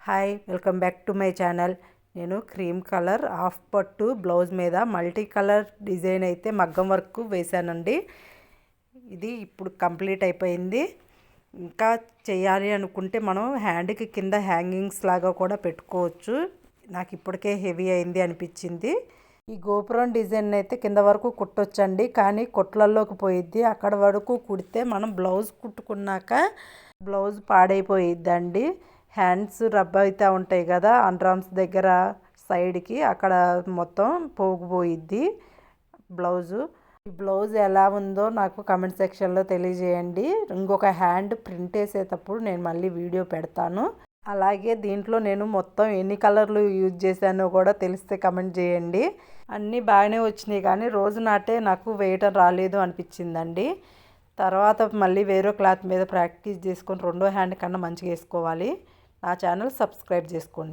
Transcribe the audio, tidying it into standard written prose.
Hi welcome back to my channel. నేను cream colour half పట్టు blouse మీద multi colour design అయితే మగ్గం వర్క్ వేశానండి. ఇది ఇప్పుడు కంప్లీట్ అయిపోయింది. ఇంకా చేయాలి అనుకుంటే మనం హ్యాండ్కి కింద హ్యాంగింగ్స్ లాగా కూడా పెట్టుకోవచ్చు. నాకు ఇప్పటికే హెవీ అయింది అనిపించింది. ఈ గోపురం డిజైన్ అయితే కింద వరకు కుట్టొచ్చండి, కానీ కుట్లల్లోకి పోయిద్ది. అక్కడ వరకు కుడితే మనం బ్లౌజ్ కుట్టుకున్నాక బ్లౌజ్ పాడైపోయిద్దండి. హ్యాండ్స్ రబ్ అవుతూ ఉంటాయి కదా, అండర్ఆర్మ్స్ దగ్గర సైడ్కి, అక్కడ మొత్తం పోగిపోయిద్ది బ్లౌజు. ఈ బ్లౌజ్ ఎలా ఉందో నాకు కమెంట్ సెక్షన్లో తెలియజేయండి. ఇంకొక హ్యాండ్ ప్రింట్ వేసేటప్పుడు నేను మళ్ళీ వీడియో పెడతాను. అలాగే దీంట్లో నేను మొత్తం ఎన్ని కలర్లు యూజ్ చేశానో కూడా తెలిస్తే కమెంట్ చేయండి. అన్నీ బాగానే వచ్చినాయి, కానీ రోజు నాటే నాకు వేయటం రాలేదు అనిపించిందండి. తర్వాత మళ్ళీ వేరే క్లాత్ మీద ప్రాక్టీస్ చేసుకొని రెండో హ్యాండ్ కన్నా మంచిగా వేసుకోవాలి. నా ఛానల్ సబ్స్క్రైబ్ చేసుకోండి.